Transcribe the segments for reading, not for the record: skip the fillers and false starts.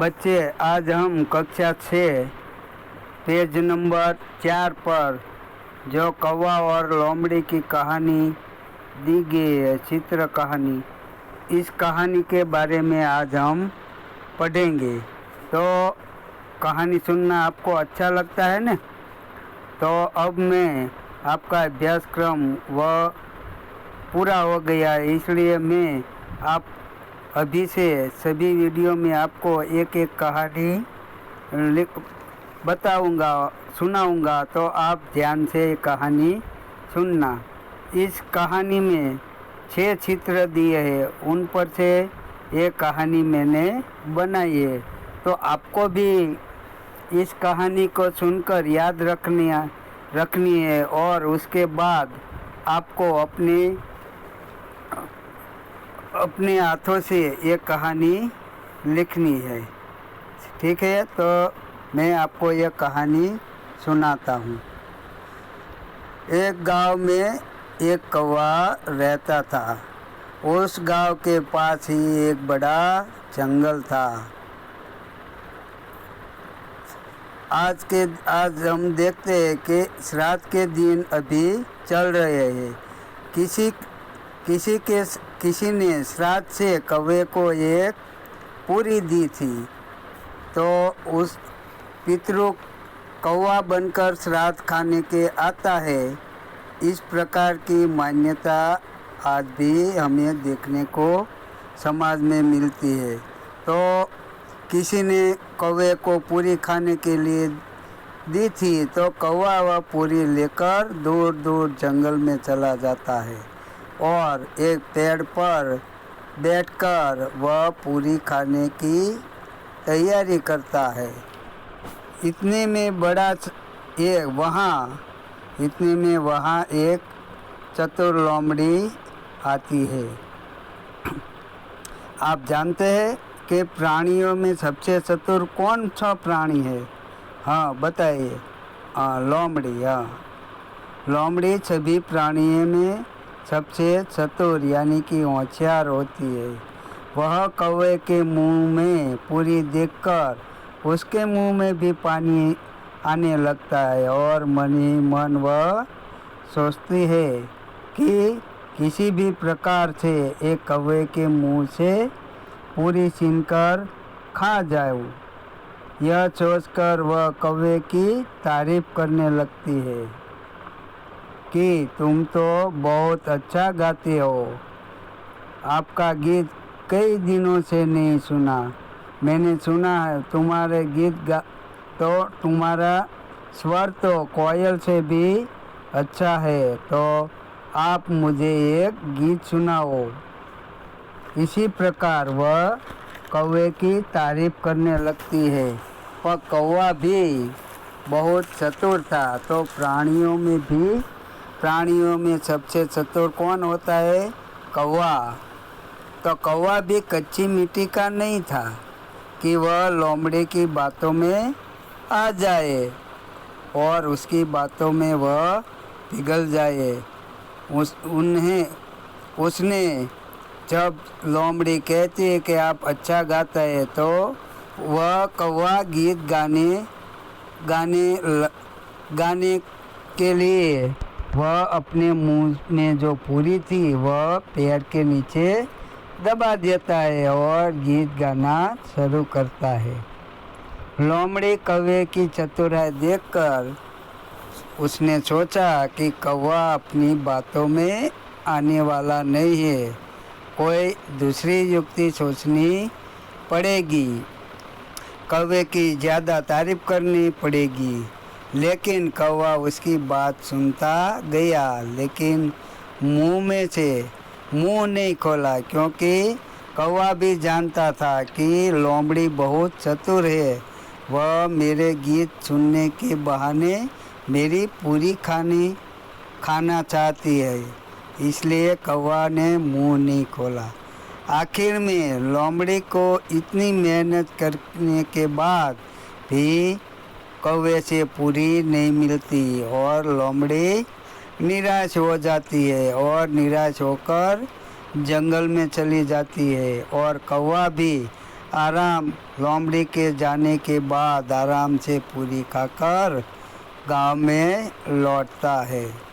बच्चे, आज हम कक्षा 6 पेज नंबर 4 पर जो कौवा और लोमड़ी की कहानी दी गई है, चित्र कहानी, इस कहानी के बारे में आज हम पढ़ेंगे। तो कहानी सुनना आपको अच्छा लगता है ना? तो अब मैं आपका अभ्यासक्रम वह पूरा हो गया है, इसलिए मैं आप अभी से सभी वीडियो में आपको एक एक कहानी बताऊंगा, सुनाऊंगा। तो आप ध्यान से कहानी सुनना। इस कहानी में 6 चित्र दिए हैं, उन पर से एक कहानी मैंने बनाई है। तो आपको भी इस कहानी को सुनकर याद रखनी है और उसके बाद आपको अपने हाथों से ये कहानी लिखनी है। ठीक है, तो मैं आपको यह कहानी सुनाता हूँ। एक गांव में एक कौवा रहता था। उस गांव के पास ही एक बड़ा जंगल था। आज हम देखते हैं कि श्राद्ध के दिन अभी चल रहे हैं। किसी ने श्राद्ध से कौवे को एक पूरी दी थी, तो उस पितृ कौवा बनकर श्राद्ध खाने के आता है। इस प्रकार की मान्यता आज भी हमें देखने को समाज में मिलती है। तो किसी ने कौवे को पूरी खाने के लिए दी थी, तो कौवा वह पूरी लेकर दूर दूर जंगल में चला जाता है और एक पेड़ पर बैठकर वह पूरी खाने की तैयारी करता है। इतने में वहाँ एक चतुर लोमड़ी आती है। आप जानते हैं कि प्राणियों में सबसे चतुर कौन सा प्राणी है? हाँ, बताइए। लोमड़ी। लोमड़ी सभी प्राणियों में सबसे चतुर यानी कि होशियार होती है। वह कौवे के मुंह में पूरी देखकर उसके मुंह में भी पानी आने लगता है और मन ही मन वह सोचती है कि किसी भी प्रकार से एक कौवे के मुंह से पूरी छीनकर खा जाऊं। यह सोचकर वह कौवे की तारीफ करने लगती है कि तुम तो बहुत अच्छा गाते हो। आपका गीत कई दिनों से नहीं सुना। मैंने सुना है तुम्हारे तो तुम्हारा स्वर तो कोयल से भी अच्छा है। तो आप मुझे एक गीत सुनाओ। इसी प्रकार वह कौवे की तारीफ करने लगती है। पर कौवा भी बहुत चतुर था। तो प्राणियों में सबसे चतुर कौन होता है? कौवा। तो कौवा भी कच्ची मिट्टी का नहीं था कि वह लोमड़ी की बातों में आ जाए और उसकी बातों में वह पिघल जाए। उसने जब लोमड़ी कहती है कि आप अच्छा गाता है, तो वह कौवा गीत गाने के लिए वह अपने मुंह में जो पूरी थी वह पेड़ के नीचे दबा देता है और गीत गाना शुरू करता है। लोमड़ी कौवे की चतुराई देखकर उसने सोचा कि कौवा अपनी बातों में आने वाला नहीं है, कोई दूसरी युक्ति सोचनी पड़ेगी, कौवे की ज़्यादा तारीफ करनी पड़ेगी। लेकिन कौवा उसकी बात सुनता गया, लेकिन मुंह नहीं खोला, क्योंकि कौवा भी जानता था कि लोमड़ी बहुत चतुर है। वह मेरे गीत सुनने के बहाने मेरी पूरी खाना चाहती है, इसलिए कौवा ने मुंह नहीं खोला। आखिर में लोमड़ी को इतनी मेहनत करने के बाद भी कौवे से पूरी नहीं मिलती और लोमड़ी निराश हो जाती है और निराश होकर जंगल में चली जाती है। और कौवा भी आराम लोमड़ी के जाने के बाद आराम से पूरी खाकर गांव में लौटता है।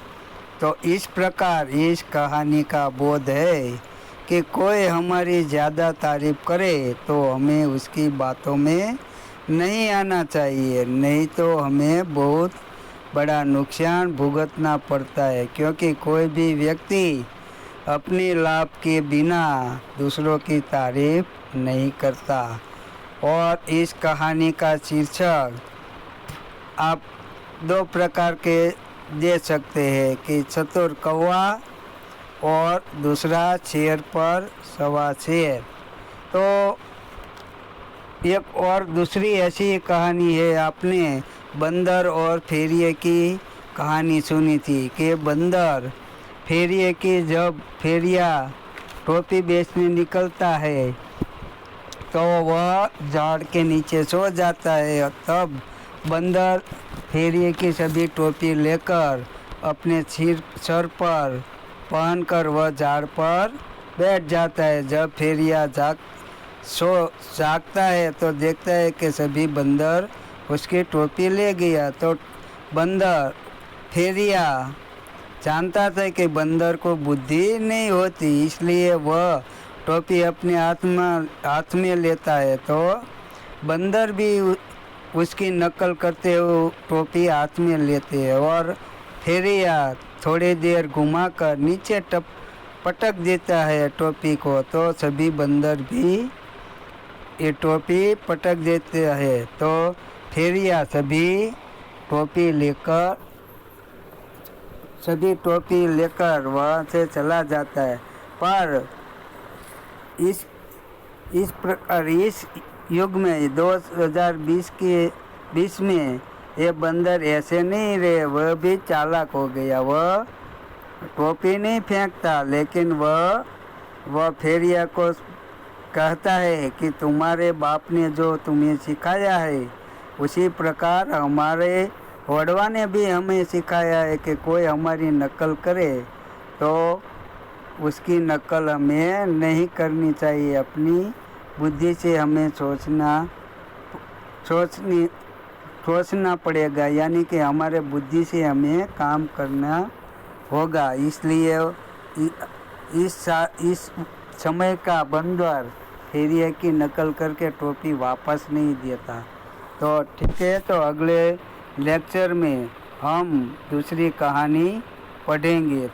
तो इस प्रकार इस कहानी का बोध है कि कोई हमारी ज़्यादा तारीफ करे तो हमें उसकी बातों में नहीं आना चाहिए, नहीं तो हमें बहुत बड़ा नुकसान भुगतना पड़ता है। क्योंकि कोई भी व्यक्ति अपने लाभ के बिना दूसरों की तारीफ नहीं करता। और इस कहानी का शीर्षक आप दो प्रकार के दे सकते हैं कि चतुर कौवा और दूसरा शेर पर सवा शेर। तो एक और दूसरी ऐसी कहानी है, आपने बंदर और फेरिए की कहानी सुनी थी कि बंदर फेरिए की जब फेरिया टोपी बेचने निकलता है तो वह झाड़ के नीचे सो जाता है। तब बंदर फेरिए की सभी टोपी लेकर अपने सर पर पहनकर वह झाड़ पर बैठ जाता है। जब फेरिया जागता है तो देखता है कि सभी बंदर उसकी टोपी ले गया। तो बंदर फेरिया जानता था कि बंदर को बुद्धि नहीं होती, इसलिए वह टोपी अपने हाथ में लेता है। तो बंदर भी उसकी नकल करते हुए टोपी हाथ में लेते हैं और फेरिया थोड़ी देर घुमाकर नीचे पटक देता है टोपी को। तो सभी बंदर भी ये टोपी पटक देते हैं। तो फेरिया सभी टोपी लेकर वहाँ से चला जाता है। पर इस प्रकार इस युग में 2020 में ये बंदर ऐसे नहीं रहे, वह भी चालाक हो गया। वह टोपी नहीं फेंकता, लेकिन वह फेरिया को कहता है कि तुम्हारे बाप ने जो तुम्हें सिखाया है उसी प्रकार हमारे वड़वा ने भी हमें सिखाया है कि कोई हमारी नकल करे तो उसकी नकल हमें नहीं करनी चाहिए। अपनी बुद्धि से हमें सोचना पड़ेगा, यानी कि हमारे बुद्धि से हमें काम करना होगा। इसलिए इस समय का बंदर फेरिया की नकल करके टोपी वापस नहीं देता। तो ठीक है, तो अगले लेक्चर में हम दूसरी कहानी पढ़ेंगे।